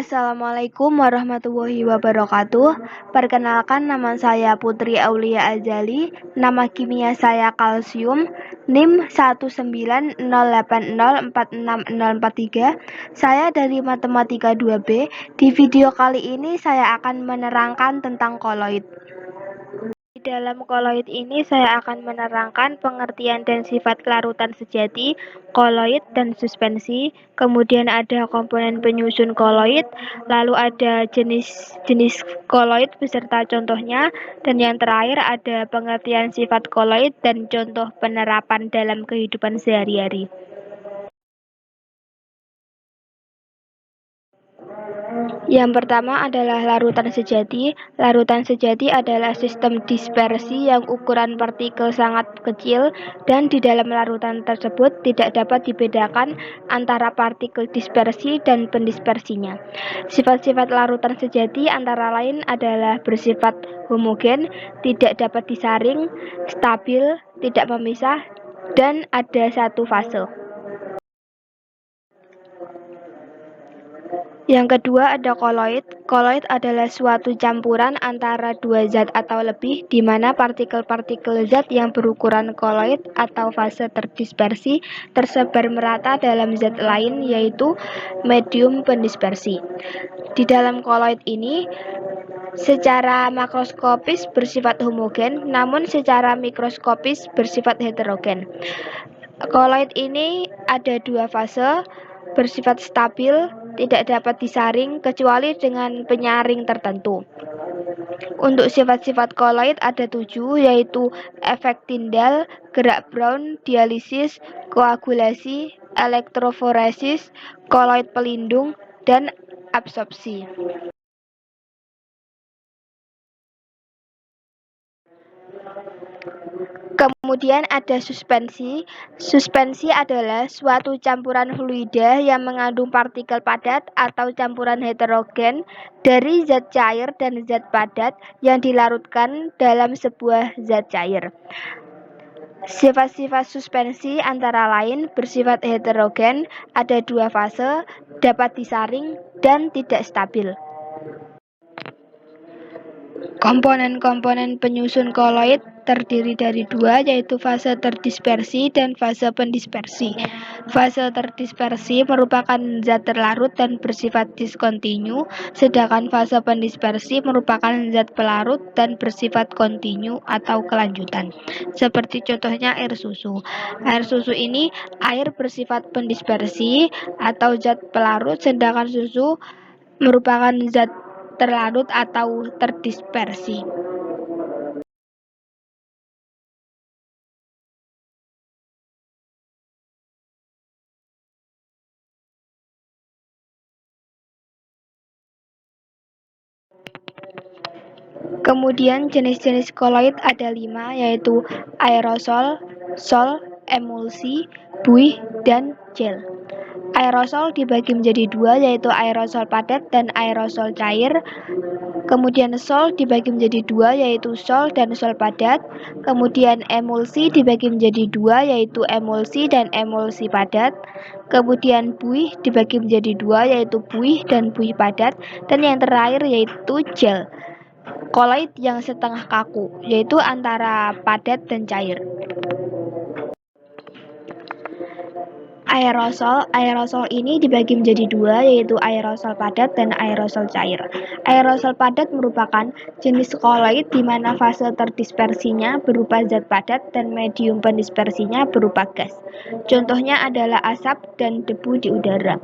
Assalamualaikum warahmatullahi wabarakatuh. Perkenalkan, nama saya Putri Aulia Azali. Nama kimia saya kalsium. NIM 19080460043. Saya dari Matematika 2B. Di video kali ini saya akan menerangkan tentang koloid. Di dalam koloid ini saya akan menerangkan pengertian dan sifat kelarutan sejati, koloid, dan suspensi. Kemudian ada komponen penyusun koloid, lalu ada jenis koloid beserta contohnya, dan yang terakhir ada pengertian sifat koloid dan contoh penerapan dalam kehidupan sehari-hari. Yang pertama adalah larutan sejati. Larutan sejati adalah sistem dispersi yang ukuran partikel sangat kecil, dan di dalam larutan tersebut tidak dapat dibedakan antara partikel dispersi dan pendispersinya. Sifat-sifat larutan sejati antara lain adalah bersifat homogen, tidak dapat disaring, stabil, tidak memisah, dan ada satu fase. Yang kedua ada koloid. Koloid adalah suatu campuran antara dua zat atau lebih, di mana partikel-partikel zat yang berukuran koloid atau fase terdispersi tersebar merata dalam zat lain, yaitu medium pendispersi. Di dalam koloid ini, secara makroskopis bersifat homogen, namun secara mikroskopis bersifat heterogen. Koloid ini ada dua fase, bersifat stabil, tidak dapat disaring kecuali dengan penyaring tertentu. Untuk sifat-sifat koloid ada 7, yaitu efek Tyndall, gerak Brown, dialisis, koagulasi, elektroforesis, koloid pelindung, dan absorpsi. Kemudian ada suspensi. Suspensi adalah suatu campuran fluida yang mengandung partikel padat atau campuran heterogen dari zat cair dan zat padat yang dilarutkan dalam sebuah zat cair. Sifat-sifat suspensi antara lain bersifat heterogen, ada dua fase, dapat disaring, dan tidak stabil. Komponen-komponen penyusun koloid terdiri dari dua, yaitu fase terdispersi dan fase pendispersi. Fase terdispersi merupakan zat terlarut dan bersifat diskontinu, sedangkan fase pendispersi merupakan zat pelarut dan bersifat kontinu atau kelanjutan. Seperti contohnya air susu. Air susu ini air bersifat pendispersi atau zat pelarut, sedangkan susu merupakan zat terlarut atau terdispersi. Kemudian jenis-jenis koloid ada 5, yaitu aerosol, sol, emulsi, buih, dan gel. Aerosol dibagi menjadi 2, yaitu aerosol padat dan aerosol cair. Kemudian sol dibagi menjadi 2, yaitu sol dan sol padat. Kemudian emulsi dibagi menjadi 2, yaitu emulsi dan emulsi padat. Kemudian buih dibagi menjadi 2, yaitu buih dan buih padat. Dan yang terakhir yaitu gel, koloid yang setengah kaku, yaitu antara padat dan cair. Aerosol ini dibagi menjadi 2, yaitu aerosol padat dan aerosol cair. Aerosol padat merupakan jenis koloid di mana fase terdispersinya berupa zat padat dan medium pendispersinya berupa gas. Contohnya adalah asap dan debu di udara.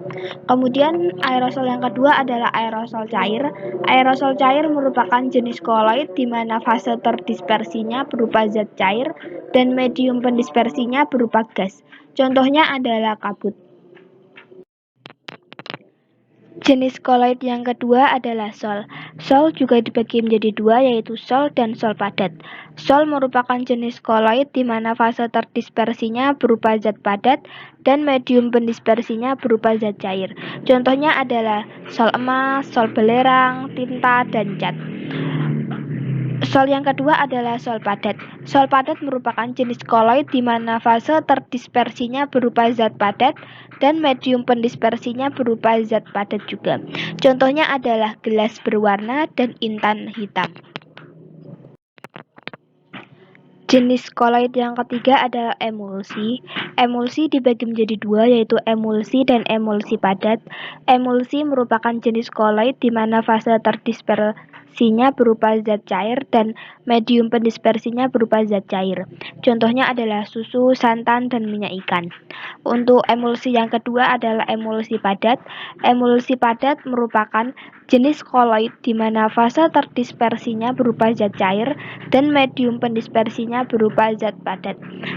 Kemudian aerosol yang kedua adalah aerosol cair. Aerosol cair merupakan jenis koloid di mana fase terdispersinya berupa zat cair dan medium pendispersinya berupa gas. Contohnya adalah kabut. Jenis koloid yang kedua adalah sol. Sol juga dibagi menjadi 2, yaitu sol dan sol padat. Sol merupakan jenis koloid di mana fase terdispersinya berupa zat padat dan medium pendispersinya berupa zat cair. Contohnya adalah sol emas, sol belerang, tinta, dan cat. Sol yang kedua adalah sol padat. Sol padat merupakan jenis koloid di mana fase terdispersinya berupa zat padat dan medium pendispersinya berupa zat padat juga. Contohnya adalah gelas berwarna dan intan hitam. Jenis koloid yang ketiga adalah emulsi. Emulsi dibagi menjadi dua, yaitu emulsi dan emulsi padat. Emulsi merupakan jenis koloid di mana fase terdispersinya berupa zat cair dan medium pendispersinya berupa zat cair. Contohnya adalah susu, santan, dan minyak ikan. Untuk emulsi yang kedua adalah emulsi padat. Emulsi padat merupakan jenis koloid di mana fase terdispersinya berupa zat cair dan medium pendispersinya berupa zat padat.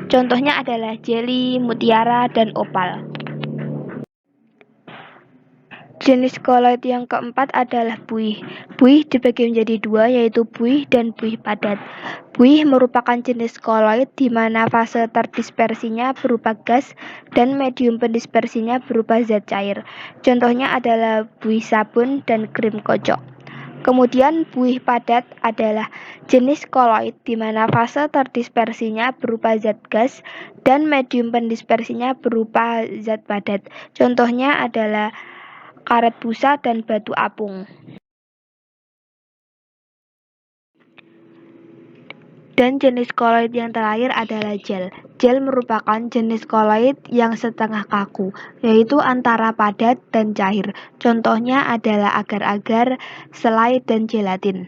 Contohnya adalah jeli, mutiara, dan opal. Jenis koloid yang keempat adalah buih. Buih dibagi menjadi dua, yaitu buih dan buih padat. Buih merupakan jenis koloid di mana fase terdispersinya berupa gas dan medium pendispersinya berupa zat cair. Contohnya adalah buih sabun dan krim kocok. Kemudian buih padat adalah jenis koloid di mana fase terdispersinya berupa zat gas dan medium pendispersinya berupa zat padat. Contohnya adalah karet busa dan batu apung. Dan jenis koloid yang terakhir adalah gel. Gel merupakan jenis koloid yang setengah kaku, yaitu antara padat dan cair. Contohnya adalah agar-agar, selai, dan gelatin.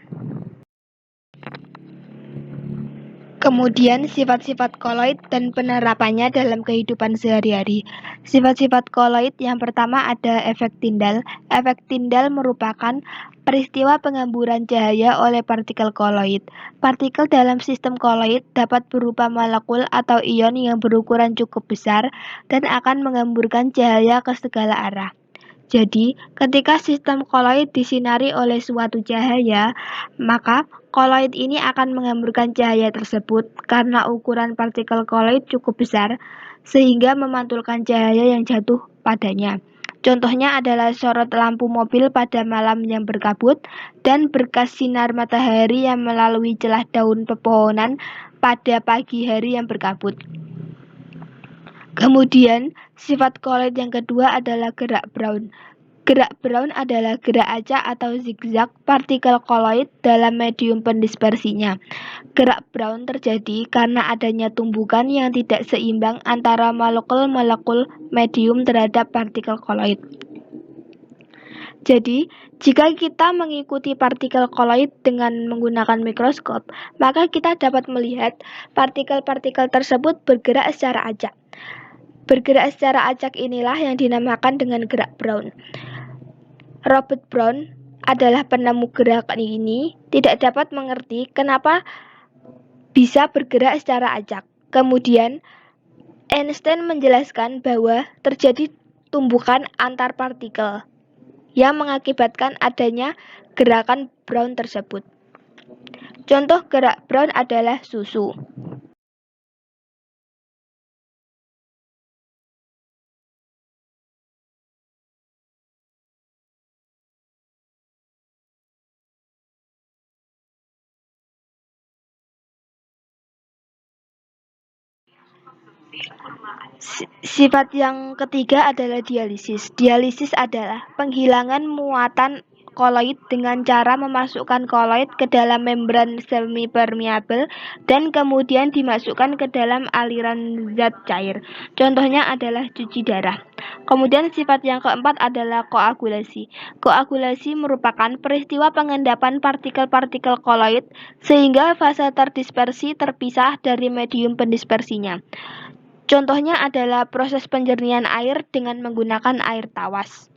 Kemudian sifat-sifat koloid dan penerapannya dalam kehidupan sehari-hari. Sifat-sifat koloid yang pertama ada efek Tyndall. Efek Tyndall merupakan peristiwa penghamburan cahaya oleh partikel koloid. Partikel dalam sistem koloid dapat berupa molekul atau ion yang berukuran cukup besar dan akan menghamburkan cahaya ke segala arah. Jadi, ketika sistem koloid disinari oleh suatu cahaya, maka koloid ini akan menghamburkan cahaya tersebut karena ukuran partikel koloid cukup besar, sehingga memantulkan cahaya yang jatuh padanya. Contohnya adalah sorot lampu mobil pada malam yang berkabut dan berkas sinar matahari yang melalui celah daun pepohonan pada pagi hari yang berkabut. Kemudian, sifat koloid yang kedua adalah gerak Brown. Gerak Brown adalah gerak acak atau zigzag partikel koloid dalam medium pendispersinya. Gerak Brown terjadi karena adanya tumbukan yang tidak seimbang antara molekul-molekul medium terhadap partikel koloid. Jadi, jika kita mengikuti partikel koloid dengan menggunakan mikroskop, maka kita dapat melihat partikel-partikel tersebut bergerak secara acak. Bergerak secara acak inilah yang dinamakan dengan gerak Brown. Robert Brown adalah penemu gerakan ini tidak dapat mengerti kenapa bisa bergerak secara acak. Kemudian Einstein menjelaskan bahwa terjadi tumbukan antar partikel yang mengakibatkan adanya gerakan Brown tersebut. Contoh gerak Brown adalah susu. Sifat yang ketiga adalah dialisis. Dialisis adalah penghilangan muatan koloid dengan cara memasukkan koloid ke dalam membran semipermeabel dan kemudian dimasukkan ke dalam aliran zat cair. Contohnya adalah cuci darah. Kemudian sifat yang keempat adalah koagulasi. Koagulasi merupakan peristiwa pengendapan partikel-partikel koloid sehingga fase terdispersi terpisah dari medium pendispersinya. Contohnya adalah proses penjernihan air dengan menggunakan air tawas.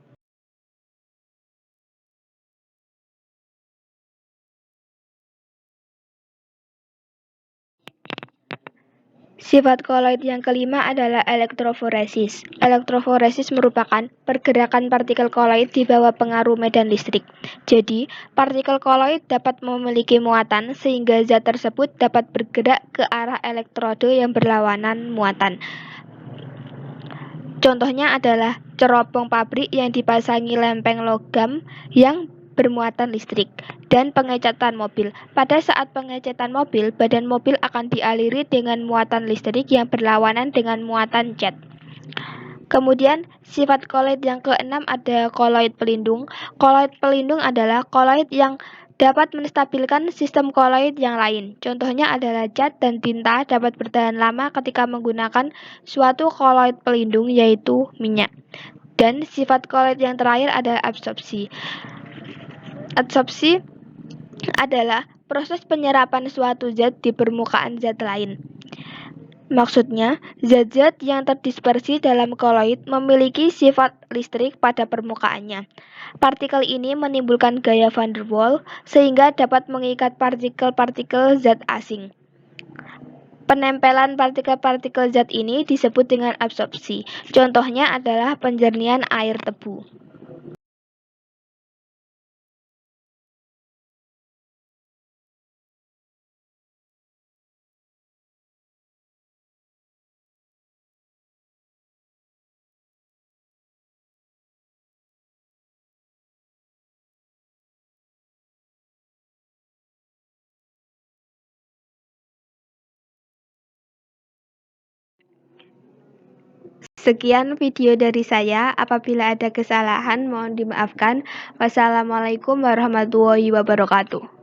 Sifat koloid yang kelima adalah elektroforesis. Elektroforesis merupakan pergerakan partikel koloid di bawah pengaruh medan listrik. Jadi, partikel koloid dapat memiliki muatan sehingga zat tersebut dapat bergerak ke arah elektrode yang berlawanan muatan. Contohnya adalah cerobong pabrik yang dipasangi lempeng logam yang bermuatan listrik, dan pengecatan mobil. Pada saat pengecatan mobil, badan mobil akan dialiri dengan muatan listrik yang berlawanan dengan muatan cat. Kemudian, sifat koloid yang keenam ada koloid pelindung. Koloid pelindung adalah koloid yang dapat menstabilkan sistem koloid yang lain. Contohnya adalah cat dan tinta dapat bertahan lama ketika menggunakan suatu koloid pelindung, yaitu minyak. Dan sifat koloid yang terakhir adalah absorpsi. Absorpsi adalah proses penyerapan suatu zat di permukaan zat lain. Maksudnya, zat-zat yang terdispersi dalam koloid memiliki sifat listrik pada permukaannya. Partikel ini menimbulkan gaya van der Waals sehingga dapat mengikat partikel-partikel zat asing. Penempelan partikel-partikel zat ini disebut dengan absorpsi. Contohnya adalah penjernihan air tebu. Sekian video dari saya. Apabila ada kesalahan, mohon dimaafkan. Wassalamualaikum warahmatullahi wabarakatuh.